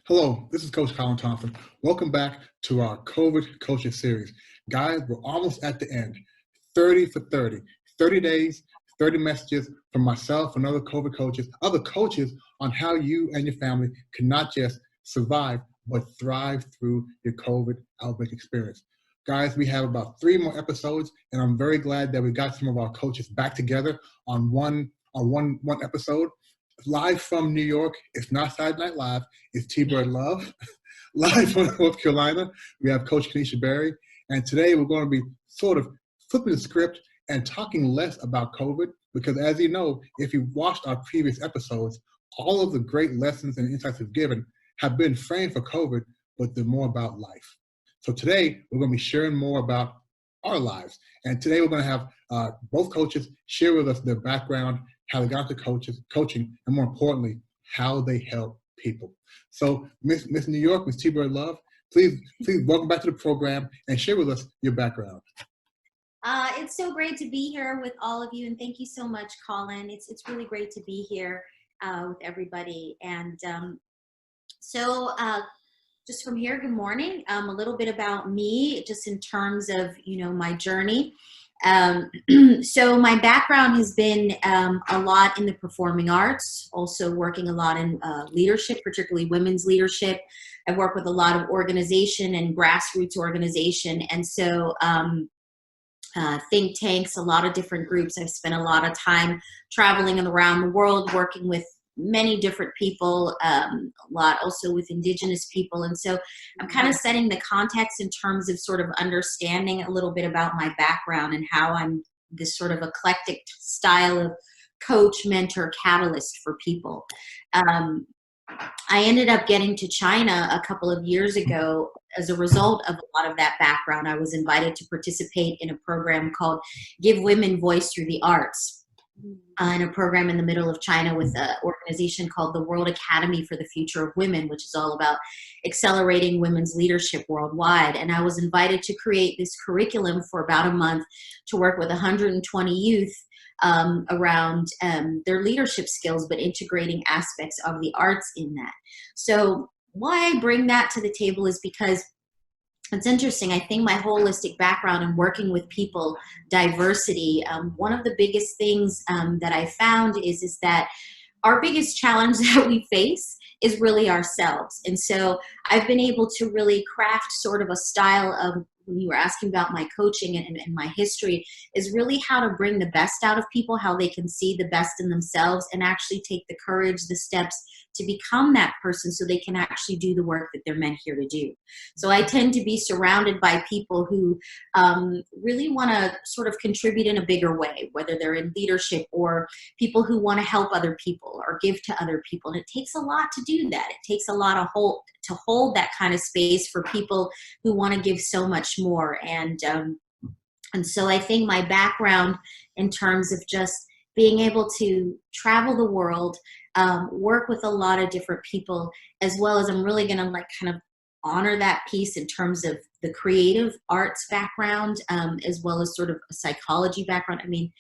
Hello, this is Coach Colin Thompson. Welcome back to our COVID coaching series. Guys, we're almost at the end. 30 for 30. 30 days, 30 messages from myself and other other coaches on how you and your family can not just survive, but thrive through your COVID outbreak experience. Guys, we have about 3 more episodes, and I'm very glad that we got some of our coaches back together on one episode. Live from New York, it's not Saturday Night Live, it's Tbird Luv. Live from North Carolina, we have Coach Caneisha. And today we're going to be sort of flipping the script and talking less about COVID, because as you know, if you watched our previous episodes, all of the great lessons and insights we've given have been framed for COVID, but they're more about life. So today we're going to be sharing more about our lives. And today we're going to have both coaches share with us their background, how they got into coaching, and more importantly, how they help people. So Miss New York, Miss Tbird Luv, please welcome back to the program and share with us your background. It's so great to be here with all of you, and thank you so much, Colin. It's really great to be here with everybody. And just from here, good morning. A little bit about me, just in terms of my journey. So my background has been a lot in the performing arts, also working a lot in leadership, particularly women's leadership. I work with a lot of organization and grassroots organization, and so think tanks, a lot of different groups. I've spent a lot of time traveling around the world, working with many different people, a lot also with indigenous people. And so I'm kind of setting the context in terms of sort of understanding a little bit about my background and how I'm this sort of eclectic style of coach, mentor, catalyst for people. I ended up getting to China a couple of years ago as a result of a lot of that background. I was invited to participate in a program called Give Women Voice Through the Arts. In a program in the middle of China with an organization called the World Academy for the Future of Women, which is all about accelerating women's leadership worldwide. And I was invited to create this curriculum for about a month to work with 120 youth around their leadership skills, but integrating aspects of the arts in that. So why I bring that to the table is because it's interesting. I think my holistic background in working with people, diversity, one of the biggest things that I found is that our biggest challenge that we face is really ourselves. And so I've been able to really craft sort of a style of, when you were asking about my coaching and my history, is really how to bring the best out of people, how they can see the best in themselves and actually take the courage, the steps to become that person so they can actually do the work that they're meant here to do. So I tend to be surrounded by people who really want to sort of contribute in a bigger way, whether they're in leadership or people who want to help other people or give to other people. And it takes a lot to do that. It takes a lot of to hold that kind of space for people who want to give so much more. And so I think my background in terms of just being able to travel the world, work with a lot of different people, as well as I'm really going to kind of honor that piece in terms of the creative arts background, as well as sort of a psychology background. I mean,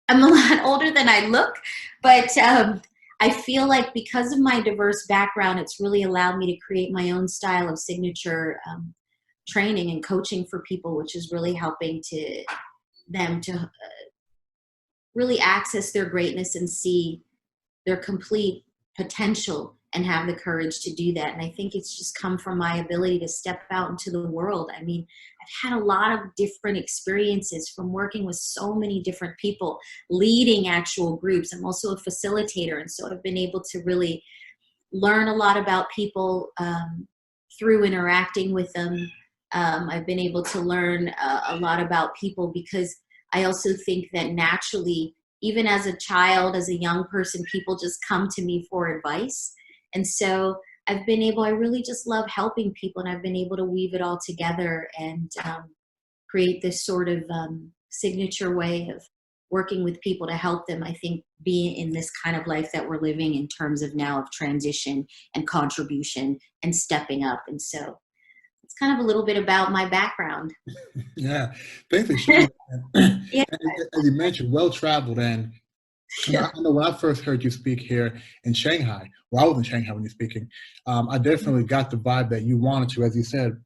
I'm a lot older than I look, but I feel like because of my diverse background, it's really allowed me to create my own style of signature training and coaching for people, which is really helping them to really access their greatness and see their complete potential and have the courage to do that. And I think it's just come from my ability to step out into the world. I mean, I've had a lot of different experiences from working with so many different people, leading actual groups. I'm also a facilitator, and so I've been able to really learn a lot about people through interacting with them. I've been able to learn a lot about people because I also think that naturally, even as a child, as a young person, people just come to me for advice. And so I really just love helping people, and I've been able to weave it all together and create this sort of signature way of working with people to help them, I think, be in this kind of life that we're living in terms of now of transition and contribution and stepping up. And so it's kind of a little bit about my background. Yeah, thanks for sharing that. Yeah. As you mentioned, well-traveled, and I know when I first heard you speak here in Shanghai, well, I was in Shanghai when you're speaking, I definitely got the vibe that you wanted to, as you said,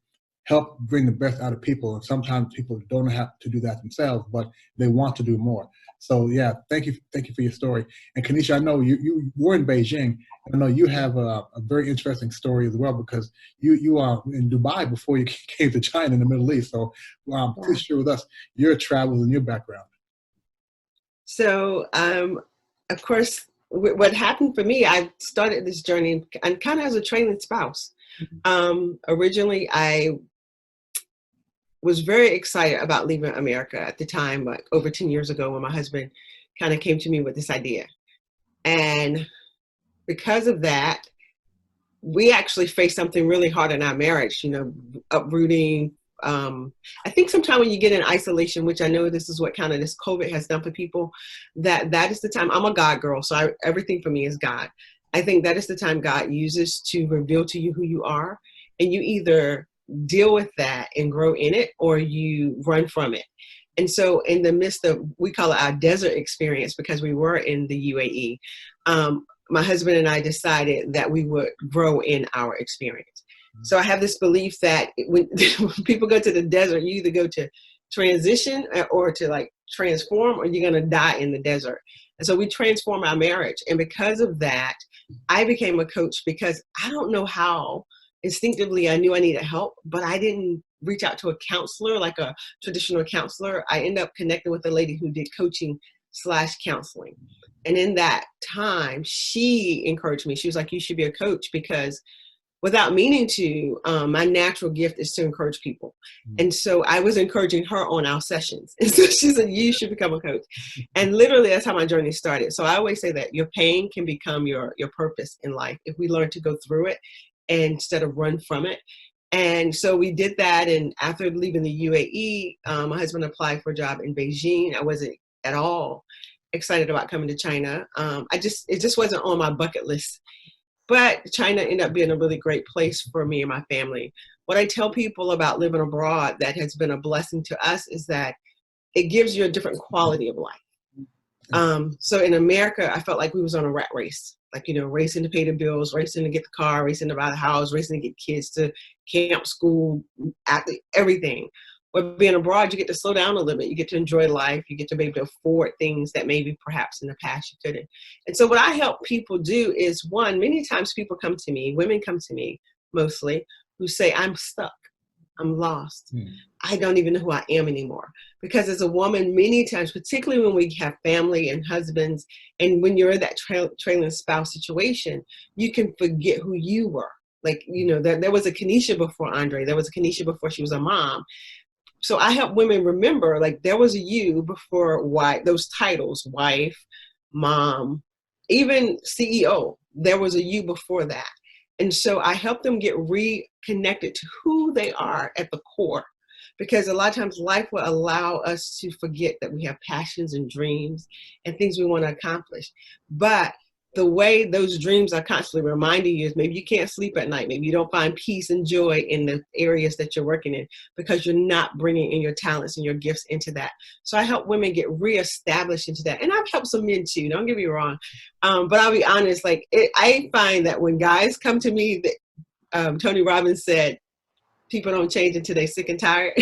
help bring the best out of people. And sometimes people don't have to do that themselves, but they want to do more. So yeah, thank you for your story. And Caneisha, I know you were in Beijing. I know you have a very interesting story as well, because you are in Dubai before you came to China in the Middle East. So please share with us your travels and your background. So, of course, what happened for me, I started this journey and kind of as a training spouse. Originally, I was very excited about leaving America at the time, like over 10 years ago, when my husband kind of came to me with this idea. And because of that, we actually faced something really hard in our marriage, uprooting. I think sometimes when you get in isolation, which I know this is what kind of this COVID has done for people, that is the time. I'm a God girl, so everything for me is God. I think that is the time God uses to reveal to you who you are, and you either deal with that and grow in it, or you run from it. And so in the midst of, we call it our desert experience, because we were in the UAE, my husband and I decided that we would grow in our experience. So I have this belief that when people go to the desert, you either go to transition or to like transform, or you're going to die in the desert. And so we transform our marriage. And because of that, I became a coach, because I don't know how. Instinctively, I knew I needed help, but I didn't reach out to a counselor, like a traditional counselor. I ended up connecting with a lady who did coaching/counseling. And in that time, she encouraged me. She was like, you should be a coach, because without meaning to, my natural gift is to encourage people. And so I was encouraging her on our sessions. And so she said, you should become a coach. And literally, that's how my journey started. So I always say that your pain can become your purpose in life if we learn to go through it instead of run from it. And so we did that. And after leaving the UAE, my husband applied for a job in Beijing. I wasn't at all excited about coming to China. It just wasn't on my bucket list. But China ended up being a really great place for me and my family. What I tell people about living abroad that has been a blessing to us is that it gives you a different quality of life. So in America, I felt like we was on a rat race, like, racing to pay the bills, racing to get the car, racing to buy the house, racing to get kids to camp, school, everything. But being abroad, you get to slow down a little bit. You get to enjoy life. You get to be able to afford things that maybe perhaps in the past you couldn't. And so what I help people do is, one, many times people come to me, women come to me mostly, who say, I'm stuck. I'm lost. I don't even know who I am anymore. Because as a woman, many times, particularly when we have family and husbands, and when you're in that trailing spouse situation, you can forget who you were. Like, there was a Caneisha before Andre. There was a Caneisha before she was a mom. So I help women remember, like, there was a you before those titles, wife, mom, even CEO. There was a you before that. And so I help them get reconnected to who they are at the core, because a lot of times life will allow us to forget that we have passions and dreams and things we want to accomplish. But the way those dreams are constantly reminding you is maybe you can't sleep at night. Maybe you don't find peace and joy in the areas that you're working in, because you're not bringing in your talents and your gifts into that. So I help women get reestablished into that. And I've helped some men too, don't get me wrong. But I'll be honest, I find that when guys come to me, Tony Robbins said, people don't change until they're sick and tired.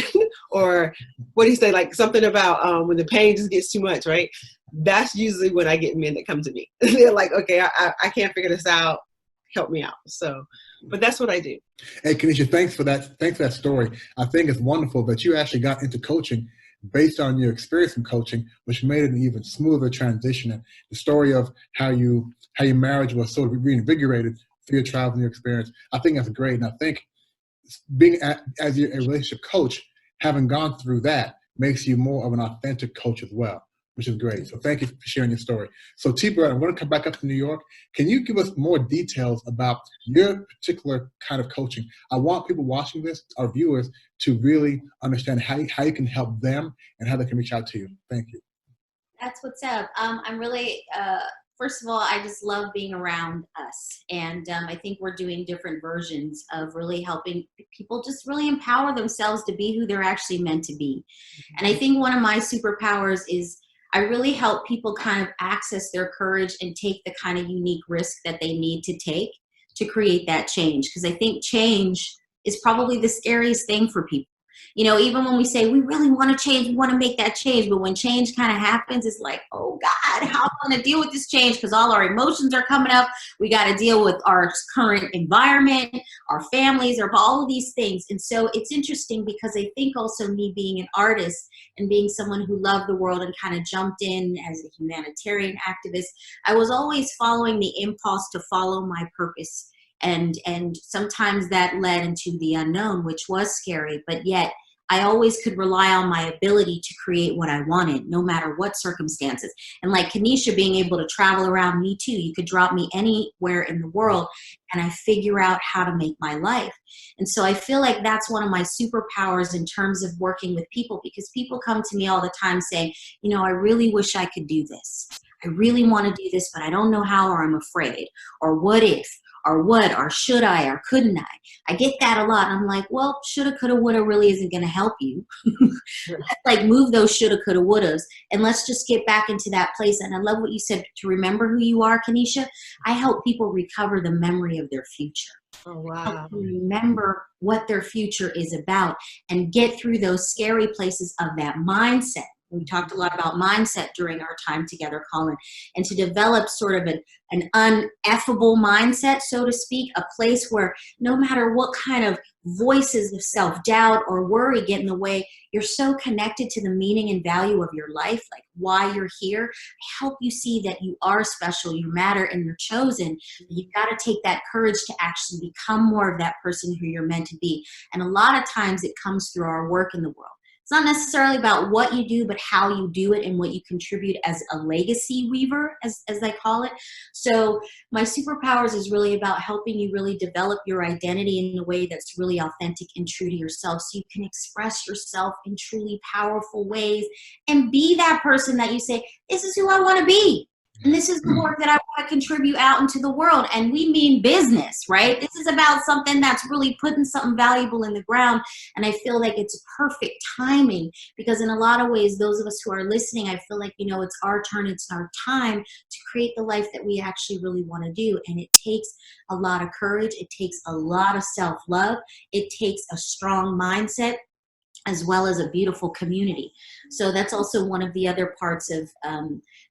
Or what do you say, like something about when the pain just gets too much, right? That's usually when I get men that come to me. They're like, okay, I can't figure this out. Help me out. So, but that's what I do. Hey, Caneisha, thanks for that story. I think it's wonderful that you actually got into coaching based on your experience in coaching, which made it an even smoother transition. And the story of how your marriage was sort of reinvigorated through your travel and your experience, I think that's great. And I think being as a relationship coach, having gone through that makes you more of an authentic coach as well, which is great. So thank you for sharing your story. So Tbird, I'm going to come back up to New York. Can you give us more details about your particular kind of coaching? I want people watching this, our viewers, to really understand how you can help them and how they can reach out to you. Thank you. That's what's up. I'm really, first of all, I just love being around us. And I think we're doing different versions of really helping people just really empower themselves to be who they're actually meant to be. And I think one of my superpowers is I I really help people kind of access their courage and take the kind of unique risk that they need to take to create that change. Because I think change is probably the scariest thing for people. You know, even when we say we really want to change, we want to make that change, but when change kind of happens, it's like, oh God, how am I going to deal with this change? Because all our emotions are coming up. We got to deal with our current environment, our families, or all of these things. And so it's interesting because I think also me being an artist and being someone who loved the world and kind of jumped in as a humanitarian activist, I was always following the impulse to follow my purpose. And sometimes that led into the unknown, which was scary, but yet I always could rely on my ability to create what I wanted, no matter what circumstances. And like Caneisha being able to travel around, me too. You could drop me anywhere in the world and I figure out how to make my life. And so I feel like that's one of my superpowers in terms of working with people, because people come to me all the time saying, you know, I really wish I could do this. I really want to do this, but I don't know how, or I'm afraid, or what if, or what, or should I, or couldn't I? I get that a lot. I'm like, well, shoulda, coulda, woulda really isn't going to help you. Let's like move those shoulda, coulda, wouldas, and let's just get back into that place. And I love what you said, to remember who you are, Caneisha. I help people recover the memory of their future. Oh, wow. Help them remember what their future is about and get through those scary places of that mindset. We talked a lot about mindset during our time together, Colin, and to develop sort of an uneffable mindset, so to speak, a place where no matter what kind of voices of self-doubt or worry get in the way, you're so connected to the meaning and value of your life, like why you're here. I help you see that you are special, you matter, and you're chosen. You've got to take that courage to actually become more of that person who you're meant to be. And a lot of times it comes through our work in the world. It's not necessarily about what you do, but how you do it and what you contribute as a legacy weaver, as I call it. So my superpowers is really about helping you really develop your identity in a way that's really authentic and true to yourself, so you can express yourself in truly powerful ways and be that person that you say, this is who I want to be. And this is the work that I want to contribute out into the world. And we mean business, right? This is about something that's really putting something valuable in the ground. And I feel like it's perfect timing, because in a lot of ways, those of us who are listening, I feel like, you know, it's our turn, it's our time to create the life that we actually really want to do. And it takes a lot of courage. It takes a lot of self-love. It takes a strong mindset, as well as a beautiful community. So that's also one of the other parts of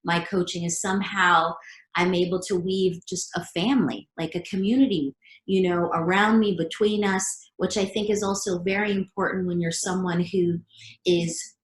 my coaching, is somehow I'm able to weave just a family, like a community, you know, around me, between us, which I think is also very important when you're someone who is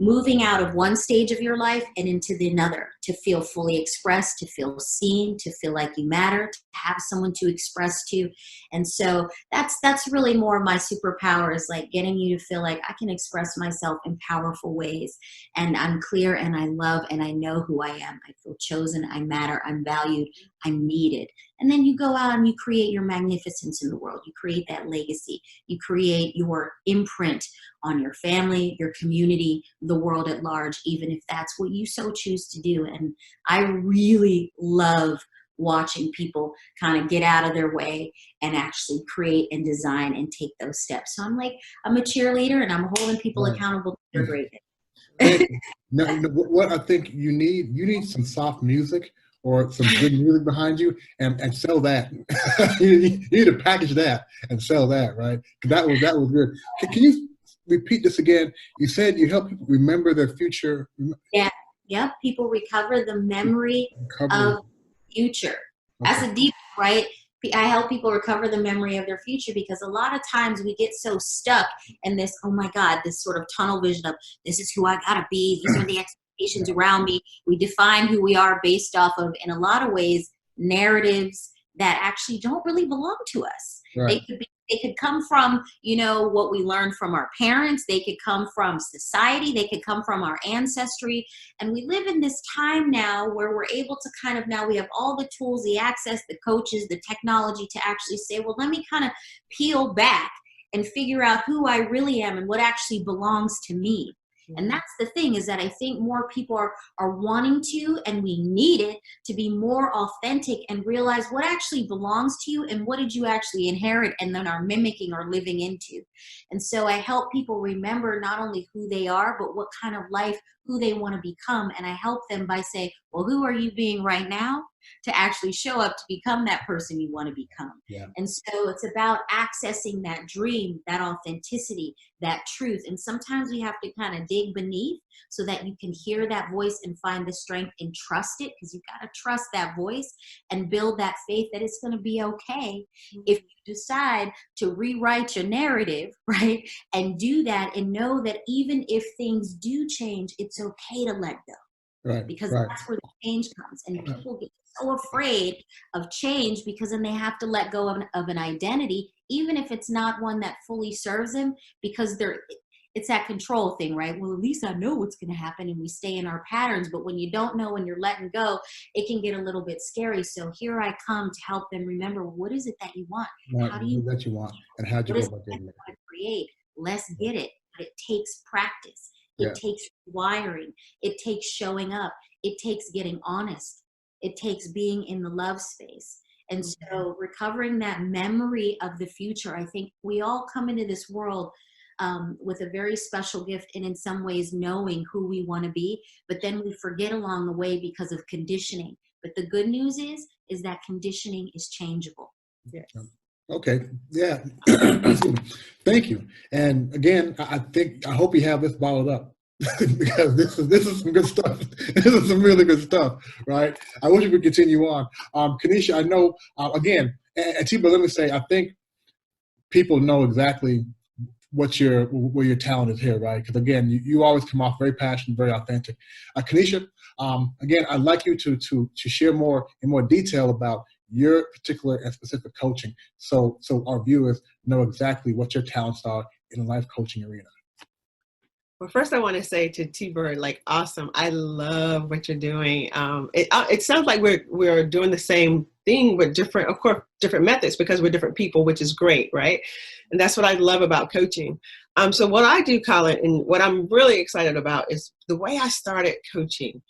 moving out of one stage of your life and into the another, to feel fully expressed, to feel seen, to feel like you matter, to have someone to express to. And so that's really more of my superpower, is like getting you to feel like I can express myself in powerful ways, and I'm clear, and I love, and I know who I am. I feel chosen, I matter, I'm valued, I'm needed. And then you go out and you create your magnificence in the world. You create that legacy. You create your imprint on your family, your community, the world at large, even if that's what you so choose to do. And I really love watching people kind of get out of their way and actually create and design and take those steps. So I'm a cheerleader, and I'm holding people accountable to their greatness. Now, what I think you need some soft music or some good music behind you, and sell that. You need to package that and sell that, right? That was good. Can you repeat this again? You said you help people remember their future. Yeah, yep. People recover the memory of future. That's a deep, right? I help people recover the memory of their future, because a lot of times we get so stuck in this, oh my God, this sort of tunnel vision of, this is who I gotta be, these are the expectations around me. We define who we are based off of, in a lot of ways, narratives that actually don't really belong to us. Right. They could come from, you know, what we learned from our parents. They could come from society. They could come from our ancestry. And we live in this time now where we're able to kind of, now we have all the tools, the access, the coaches, the technology to actually say, well, let me kind of peel back and figure out who I really am and what actually belongs to me. And that's the thing, is that I think more people are wanting to, and we need it to be more authentic and realize what actually belongs to you and what did you actually inherit and then are mimicking or living into. And so I help people remember not only who they are, but what kind of life, who they want to become. And I help them by saying, well, who are you being right now to actually show up to become that person you want to become? Yeah. And so it's about accessing that dream, that authenticity, that truth. And sometimes we have to kind of dig beneath so that you can hear that voice and find the strength and trust it, because you've got to trust that voice and build that faith that it's going to be okay if you decide to rewrite your narrative, right? And do that and know that even if things do change, it's okay to let go. Right. Because right. that's where the change comes. And people get so afraid of change because then they have to let go of an identity, even if it's not one that fully serves them, because it's that control thing, right? Well, at least I know what's going to happen, and we stay in our patterns. But when you don't know and you're letting go, it can get a little bit scary. So here I come to help them remember, what is it that you want? Right. How do you that you want, and how do you go about getting it? Want to create? Let's get it. But it takes practice. It takes wiring. It takes showing up. It takes getting honest. It takes being in the love space. And so recovering that memory of the future, I think we all come into this world with a very special gift, and in some ways knowing who we want to be, but then we forget along the way because of conditioning. But the good news is that conditioning is changeable. Yes. Okay. Yeah. Thank you. And again, I hope you have this bottled up because this is some good stuff. This is some really good stuff, right? I wish we could continue on. Caneisha, I know, again, and Tbird, let me say, I think people know exactly where your talent is here, right? Because again, you always come off very passionate, very authentic. Caneisha, again, I'd like you to share more in more detail about your particular and specific coaching, so our viewers know exactly what your talents are in the life coaching arena. Well, first I want to say to Tbird, like, awesome. I love what you're doing. It sounds like we're doing the same thing with different methods, because we're different people, which is great, right? And that's what I love about coaching. So what I do, Colin, and what I'm really excited about is the way I started coaching.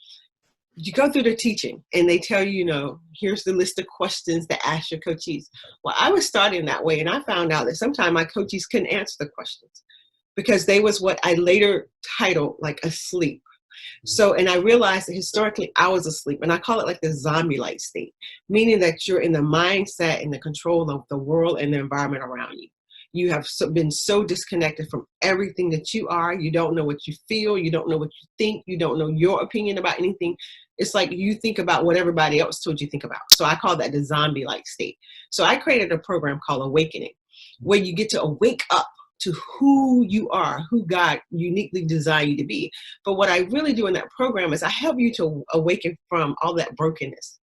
You go through the teaching and they tell you, here's the list of questions to ask your coachees. Well, I was starting that way, and I found out that sometimes my coachees couldn't answer the questions because they was what I later titled like asleep. So, and I realized that historically I was asleep, and I call it like the zombie-like state, meaning that you're in the mindset and the control of the world and the environment around you. You have been so disconnected from everything that you are. You don't know what you feel. You don't know what you think. You don't know your opinion about anything. It's like you think about what everybody else told you to think about. So I call that the zombie-like state. So I created a program called Awakening, where you get to awake up to who you are, who God uniquely designed you to be. But what I really do in that program is I help you to awaken from all that brokenness,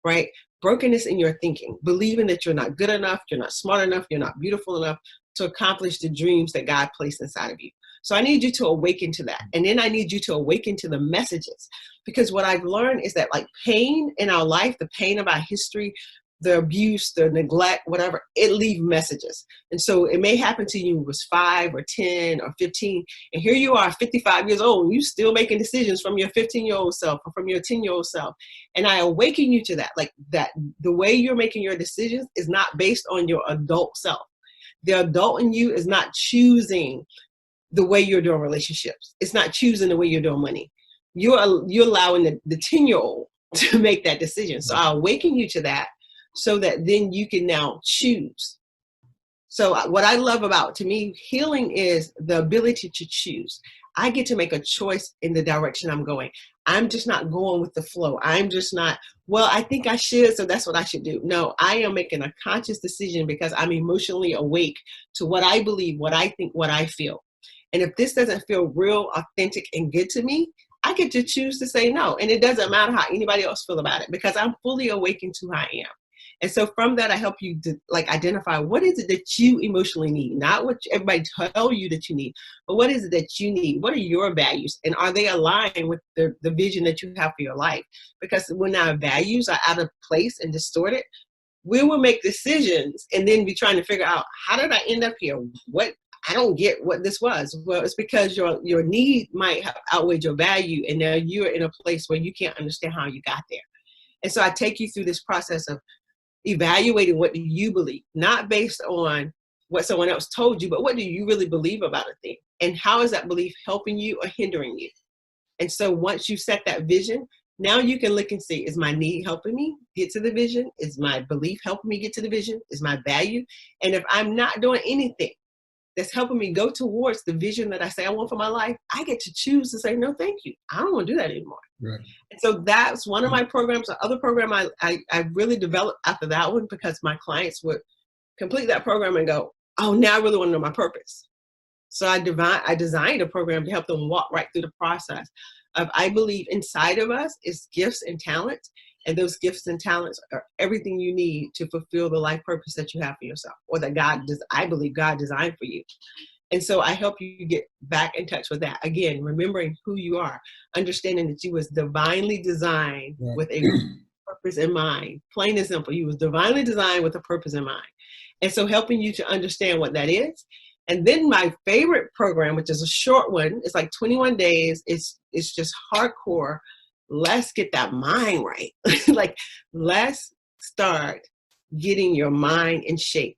right? Brokenness in your thinking, believing that you're not good enough, you're not smart enough, you're not beautiful enough to accomplish the dreams that God placed inside of you. So I need you to awaken to that. And then I need you to awaken to the messages, because what I've learned is that, like, pain in our life, the pain of our history, the abuse, the neglect, whatever, it leaves messages. And so it may happen to you when you was 5 or 10 or 15. And here you are 55 years old, and you still making decisions from your 15-year-old self or from your 10-year-old self. And I awaken you to that, like that the way you're making your decisions is not based on your adult self. The adult in you is not choosing the way you're doing relationships. It's not choosing the way you're doing money. You're allowing the 10-year-old to make that decision. So I awaken you to that, so that then you can now choose. So what I love about, to me, healing is the ability to choose. I get to make a choice in the direction I'm going. I'm just not going with the flow. I'm just not, well, I think I should, so that's what I should do. No, I am making a conscious decision because I'm emotionally awake to what I believe, what I think, what I feel. And if this doesn't feel real, authentic, and good to me, I get to choose to say no. And it doesn't matter how anybody else feel about it, because I'm fully awakened to who I am. And so from that, I help you to identify what is it that you emotionally need, not what everybody tell you that you need, but what is it that you need? What are your values? And are they aligned with the vision that you have for your life? Because when our values are out of place and distorted, we will make decisions and then be trying to figure out, how did I end up here? I don't get what this was. Well, it's because your need might have outweighed your value, and now you're in a place where you can't understand how you got there. And so I take you through this process of evaluating what do you believe, not based on what someone else told you, but what do you really believe about a thing? And how is that belief helping you or hindering you? And so once you set that vision, now you can look and see, is my need helping me get to the vision? Is my belief helping me get to the vision? Is my value? And if I'm not doing anything that's helping me go towards the vision that I say I want for my life, I get to choose to say, no, thank you. I don't want to do that anymore. Right. And so that's one of my programs. The other program I really developed after that one, because my clients would complete that program and go, oh, now I really want to know my purpose. So I designed a program to help them walk right through the process of, I believe inside of us is gifts and talents. And those gifts and talents are everything you need to fulfill the life purpose that you have for yourself, or that I believe God designed for you. And so I help you get back in touch with that. Again, remembering who you are, understanding that you was divinely designed with a purpose in mind. Plain and simple, you was divinely designed with a purpose in mind. And so helping you to understand what that is. And then my favorite program, which is a short one, it's like 21 days. It's just hardcore. Let's get that mind right. Like, let's start getting your mind in shape.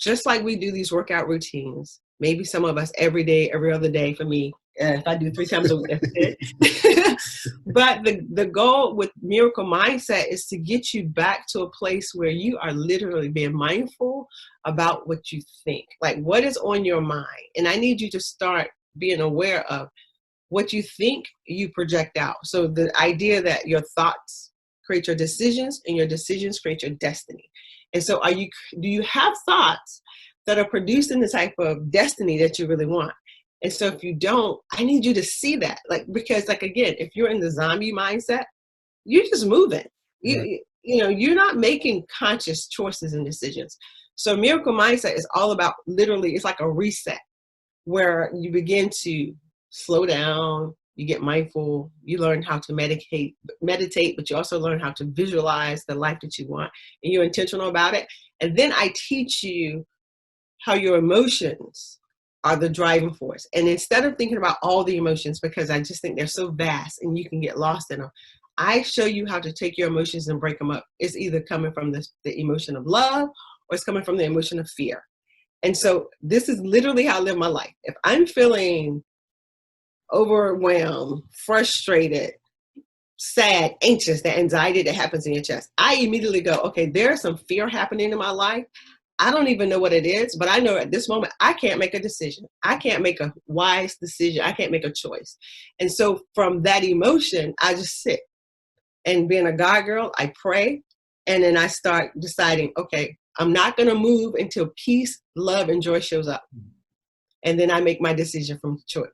Just like we do these workout routines, maybe some of us every day, every other day. For me, if I do 3 times a week, that's it. But the goal with Miracle Mindset is to get you back to a place where you are literally being mindful about what you think. Like, what is on your mind? And I need you to start being aware of what you think, you project out. So the idea that your thoughts create your decisions, and your decisions create your destiny. And so do you have thoughts that are producing the type of destiny that you really want? And so if you don't, I need you to see that. Because again, if you're in the zombie mindset, you're just moving. You're not making conscious choices and decisions. So Miracle Mindset is all about, literally, it's like a reset where you begin to slow down, you get mindful, you learn how to meditate, but you also learn how to visualize the life that you want, and you're intentional about it. And then I teach you how your emotions are the driving force. And instead of thinking about all the emotions, because I just think they're so vast and you can get lost in them, I show you how to take your emotions and break them up. It's either coming from the emotion of love, or it's coming from the emotion of fear. And so this is literally how I live my life. If I'm feeling overwhelmed, frustrated, sad, anxious, the anxiety that happens in your chest, I immediately go, okay, there's some fear happening in my life. I don't even know what it is, but I know at this moment, I can't make a decision. I can't make a wise decision. I can't make a choice. And so from that emotion, I just sit. And being a God girl, I pray. And then I start deciding, okay, I'm not going to move until peace, love, and joy shows up. And then I make my decision from choice.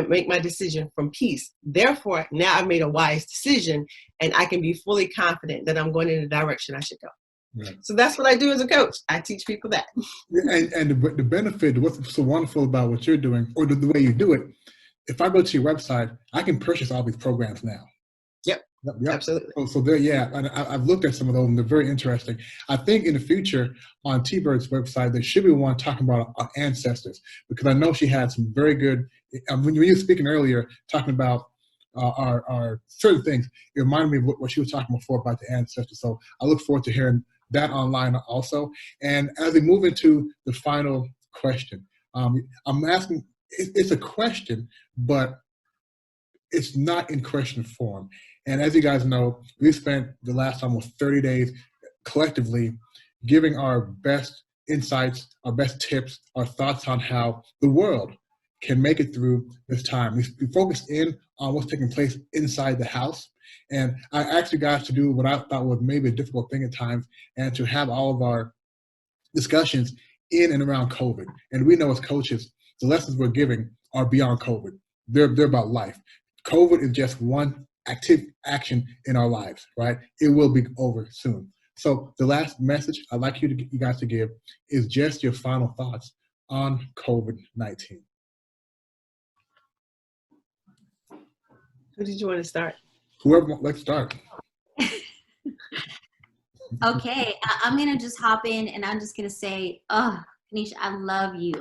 Make my decision from peace. Therefore, now I've made a wise decision, and I can be fully confident that I'm going in the direction I should go. Right. So that's what I do as a coach. I teach people that. And the benefit, what's so wonderful about what you're doing, or the way you do it, if I go to your website, I can purchase all these programs now. Yep. Absolutely. So there, yeah, and I've looked at some of those, and they're very interesting. I think in the future on Tbird's website, there should be one talking about our ancestors, because I know she had some very good. When you were speaking earlier, talking about our certain things, it reminded me of what she was talking before about the ancestors. So I look forward to hearing that online also. And as we move into the final question, I'm asking. It's a question, but it's not in question form. And as you guys know, we spent the last almost 30 days collectively giving our best insights, our best tips, our thoughts on how the world can make it through this time. We focused in on what's taking place inside the house. And I asked you guys to do what I thought was maybe a difficult thing at times, and to have all of our discussions in and around COVID. And we know as coaches, the lessons we're giving are beyond COVID. They're about life. COVID is just one active action in our lives, right? It will be over soon. So the last message I'd like you guys to give is just your final thoughts on COVID-19. Who did you want to start? Whoever, let's start. Okay, I'm going to just hop in, and I'm just going to say, Caneisha, I love you.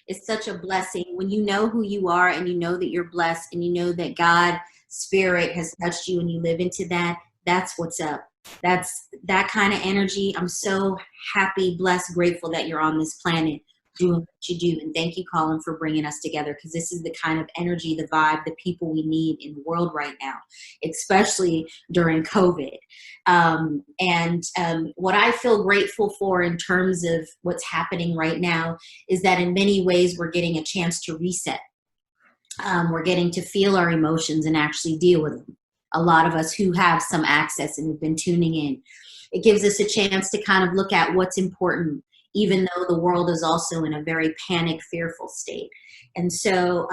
It's such a blessing when you know who you are and you know that you're blessed and you know that God's spirit has touched you and you live into that. That's what's up. That's that kind of energy. I'm so happy, blessed, grateful that you're on this planet doing what you do. And thank you, Colin, for bringing us together, because this is the kind of energy, the vibe, the people we need in the world right now, especially during COVID. What I feel grateful for in terms of what's happening right now is that in many ways we're getting a chance to reset. We're getting to feel our emotions and actually deal with them. A lot of us who have some access and have been tuning in. It gives us a chance to kind of look at what's important, even though the world is also in a very panic, fearful state. And so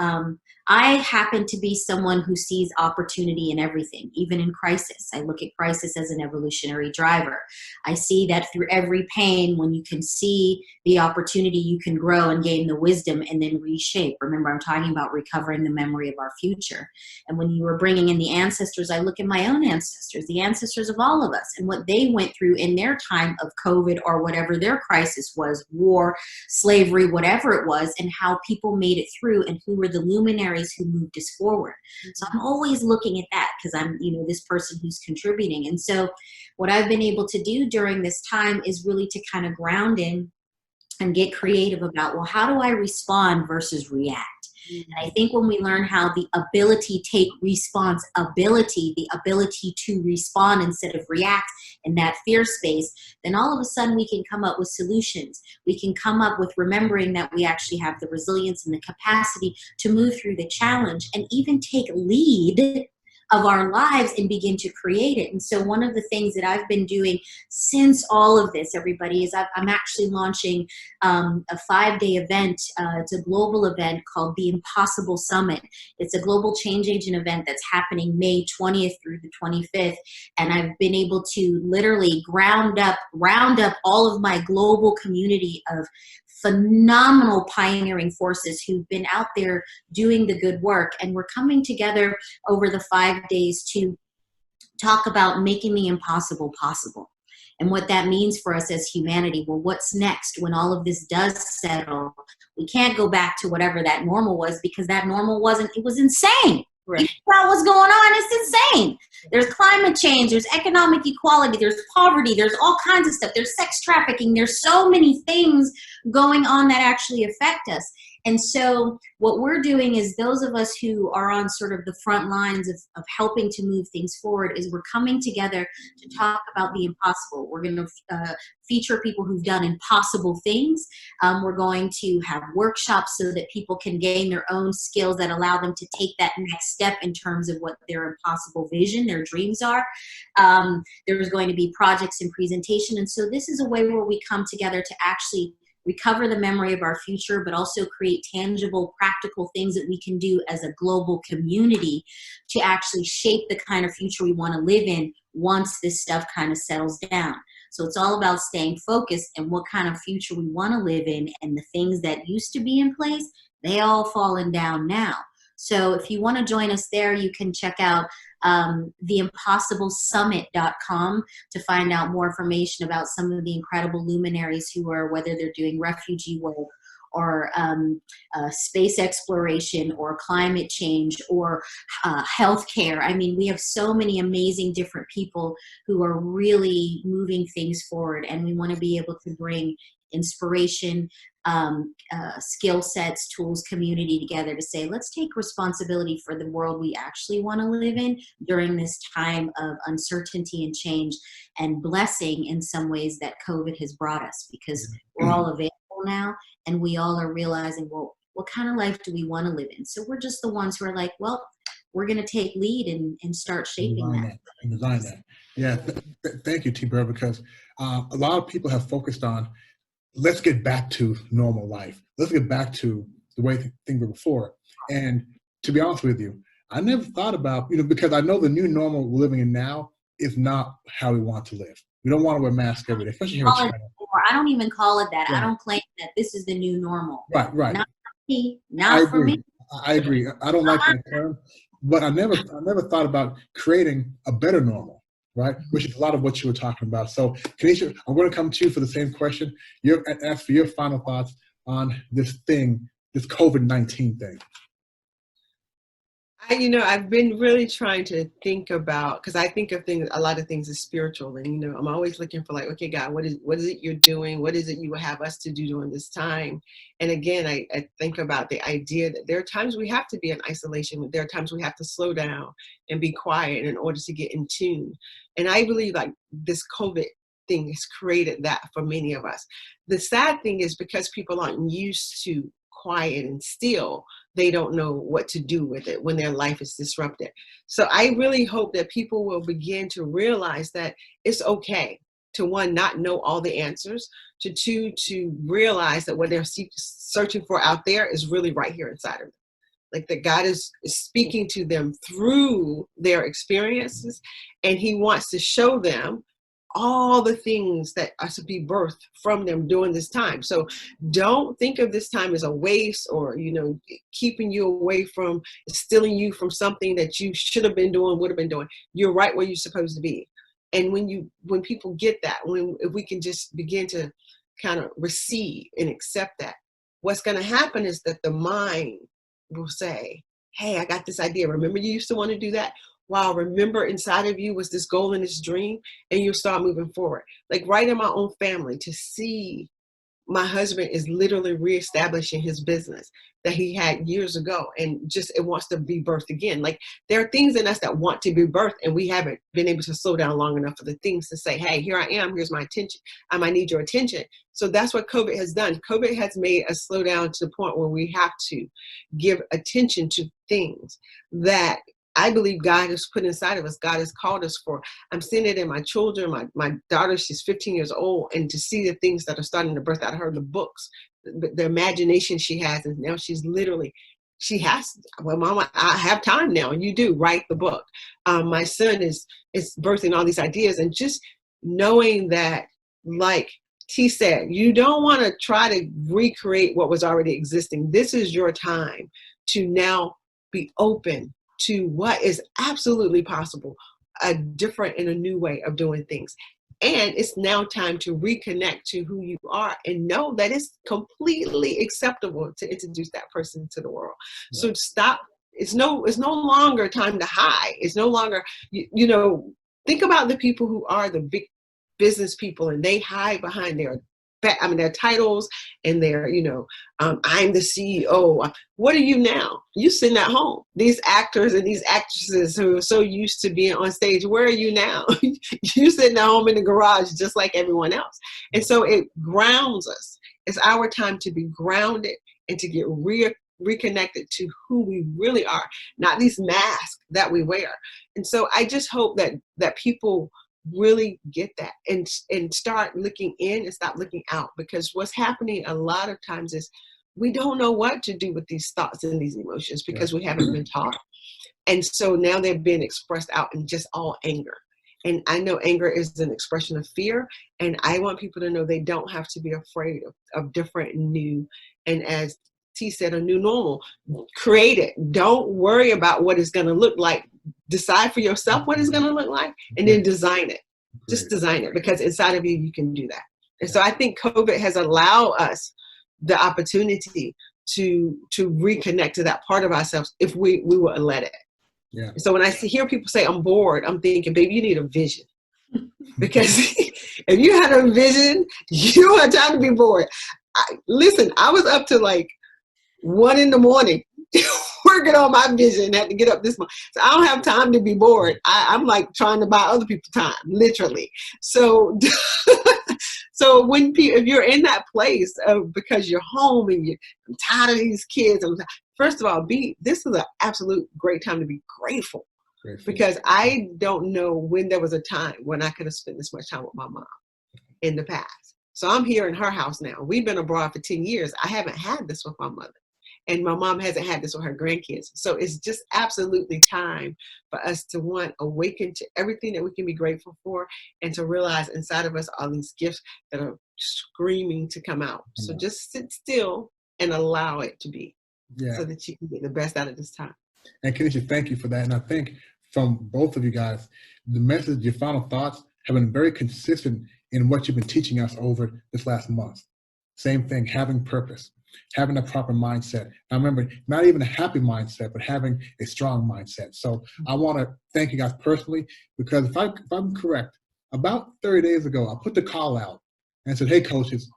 I happen to be someone who sees opportunity in everything, even in crisis. I look at crisis as an evolutionary driver. I see that through every pain, when you can see the opportunity, you can grow and gain the wisdom and then reshape. Remember, I'm talking about recovering the memory of our future. And when you were bringing in the ancestors, I look at my own ancestors, the ancestors of all of us, and what they went through in their time of COVID or whatever their crisis was, war, slavery, whatever it was, and how people made it through and who were the luminaries who moved us forward. So I'm always looking at that because I'm, this person who's contributing. And so what I've been able to do during this time is really to kind of ground in and get creative about, well, how do I respond versus react? And I think when we learn how the ability take responsibility, the ability to respond instead of react in that fear space, then all of a sudden we can come up with solutions. We can come up with remembering that we actually have the resilience and the capacity to move through the challenge and even take lead of our lives and begin to create it. And so one of the things that I've been doing since all of this, everybody, is I'm actually launching a 5-day event. It's a global event called the Impossible Summit. It's a global change agent event that's happening May 20th through the 25th. And I've been able to literally round up all of my global community of phenomenal pioneering forces who've been out there doing the good work. And we're coming together over the 5 days to talk about making the impossible possible and what that means for us as humanity. Well, what's next when all of this does settle? We can't go back to whatever that normal was, because that normal it was insane. Right. About what's going on, it's insane. There's climate change, there's economic equality, there's poverty, there's all kinds of stuff. There's sex trafficking. There's so many things going on that actually affect us. And so what we're doing is, those of us who are on sort of the front lines of helping to move things forward, is we're coming together to talk about the impossible. We're going to feature people who've done impossible things. We're going to have workshops so that people can gain their own skills that allow them to take that next step in terms of what their impossible vision, their dreams are. There's going to be projects and presentation. And so this is a way where we come together to actually recover the memory of our future, but also create tangible, practical things that we can do as a global community to actually shape the kind of future we want to live in once this stuff kind of settles down. So it's all about staying focused and what kind of future we want to live in, and the things that used to be in place, they all fallen down now. So if you want to join us there, you can check out theimpossiblesummit.com to find out more information about some of the incredible luminaries who are, whether they're doing refugee work or space exploration or climate change or healthcare. I mean, we have so many amazing different people who are really moving things forward, and we want to be able to bring inspiration, skill sets, tools, community together to say, let's take responsibility for the world we actually want to live in during this time of uncertainty and change and blessing in some ways that COVID has brought us, because we're all available now and we all are realizing, well, what kind of life do we want to live in? So we're just the ones who are like, well, we're going to take lead and start shaping that. And design that. Yeah, thank you, Tbird, because a lot of people have focused on, let's get back to normal life. Let's get back to the way things were before. And to be honest with you, I never thought about, because I know the new normal we're living in now is not how we want to live. We don't want to wear masks every day, especially here in China. I don't even call it that. Right. I don't claim that this is the new normal. Right. Not for me. Not for me. I agree. I don't like that term, but I never thought about creating a better normal. right? Which is a lot of what you were talking about. So, Caneisha, I'm going to come to you for the same question. Ask for your final thoughts on this thing, this COVID-19 thing. I've been really trying to think about, because I think of a lot of things as spiritual, and I'm always looking for like, okay, God, what is it you're doing? What is it you would have us to do during this time? And again, I think about the idea that there are times we have to be in isolation. There are times we have to slow down and be quiet in order to get in tune. And I believe like this COVID thing has created that for many of us. The sad thing is because people aren't used to quiet and still, they don't know what to do with it when their life is disrupted. So I really hope that people will begin to realize that it's okay to, one, not know all the answers, to two, to realize that what they're searching for out there is really right here inside of them. Like that God is speaking to them through their experiences, and he wants to show them all the things that are to be birthed from them during this time. So don't think of this time as a waste or, keeping you away from, stealing you from something that you should have been doing, would have been doing. You're right where you're supposed to be. And when people get that, if we can just begin to kind of receive and accept that, what's going to happen is that the mind will say, hey, I got this idea. Remember you used to want to do that? Wow, remember inside of you was this goal and this dream, and you'll start moving forward. Like right in my own family, to see my husband is literally reestablishing his business that he had years ago, and just it wants to be birthed again. Like there are things in us that want to be birthed, and we haven't been able to slow down long enough for the things to say, hey, here I am, here's my attention. I might need your attention. So that's what COVID has done. COVID has made us slow down to the point where we have to give attention to things that I believe God has put inside of us. God has called us for. I'm seeing it in my children. My daughter, she's 15 years old, and to see the things that are starting to birth out of her, the books, the imagination she has, and now well, Mama, I have time now. You do, write the book. My son is birthing all these ideas, and just knowing that, like T said, you don't want to try to recreate what was already existing. This is your time to now be open to what is absolutely possible, a different and a new way of doing things. And it's now time to reconnect to who you are and know that it's completely acceptable to introduce that person to the world. Right. So stop. It's no longer time to hide. It's no longer, think about the people who are the big business people, and they hide behind their titles and their, I'm the CEO. What are you now? You sitting at home. These actors and these actresses who are so used to being on stage, where are you now? You sitting at home in the garage just like everyone else. And so it grounds us. It's our time to be grounded and to get reconnected to who we really are, not these masks that we wear. And so I just hope that people really get that and start looking in and stop looking out, because what's happening a lot of times is we don't know what to do with these thoughts and these emotions because we haven't been taught. And so now they're being expressed out in just all anger. And I know anger is an expression of fear, and I want people to know they don't have to be afraid of different and new. And as T said, a new normal. Create it. Don't worry about what it's going to look like. Decide for yourself what it's going to look like, and then design it. Just design it, because inside of you, you can do that. And so I think COVID has allowed us the opportunity to reconnect to that part of ourselves if we will let it. Yeah. So when I hear people say, I'm bored, I'm thinking, baby, you need a vision. Because if you had a vision, you don't have time to be bored. Listen, I was up to like 1 a.m. working on my vision, had to get up this morning. So I don't have time to be bored. I'm like trying to buy other people time, literally. So so if you're in that place of, because you're home and I'm tired of these kids, first of all, this is an absolute great time to be grateful. Because I don't know when there was a time when I could have spent this much time with my mom in the past. So I'm here in her house now. We've been abroad for 10 years. I haven't had this with my mother. And my mom hasn't had this with her grandkids. So it's just absolutely time for us to awaken to everything that we can be grateful for, and to realize inside of us all these gifts that are screaming to come out. So just sit still and allow it to be, so that you can get the best out of this time. And Caneisha, thank you for that. And I think from both of you guys. The message, your final thoughts have been very consistent in what you've been teaching us over this last month. Same thing, having purpose, having a proper mindset. Now remember, not even a happy mindset, but having a strong mindset. So I want to thank you guys personally, because if I'm correct, about 30 days ago, I put the call out and said, hey, coaches,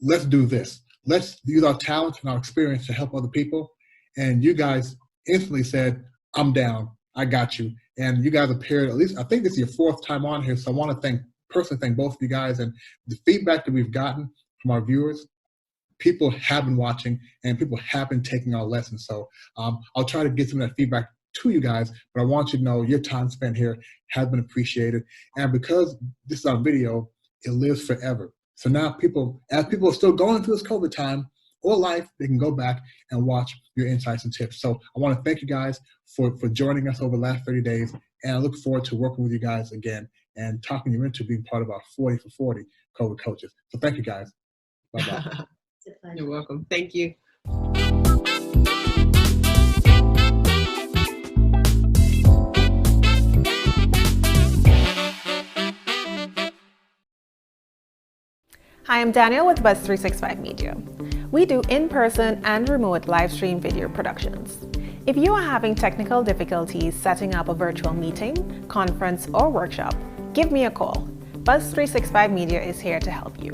let's do this. Let's use our talent and our experience to help other people. And you guys instantly said, I'm down. I got you. And you guys appeared, at least, I think this is your 4th time on here. So I want to personally thank both of you guys. And the feedback that we've gotten from our viewers, people have been watching and people have been taking our lessons. So I'll try to get some of that feedback to you guys, but I want you to know your time spent here has been appreciated. And because this is on video, it lives forever. So now as people are still going through this COVID time or life, they can go back and watch your insights and tips. So I want to thank you guys for joining us over the last 30 days. And I look forward to working with you guys again and talking you into being part of our 40 for 40 COVID coaches. So thank you guys. Bye-bye. You're welcome. Thank you. Hi, I'm Danielle with Buzz 365 Media. We do in-person and remote live stream video productions. If you are having technical difficulties setting up a virtual meeting, conference, or workshop, give me a call. Buzz 365 Media is here to help you.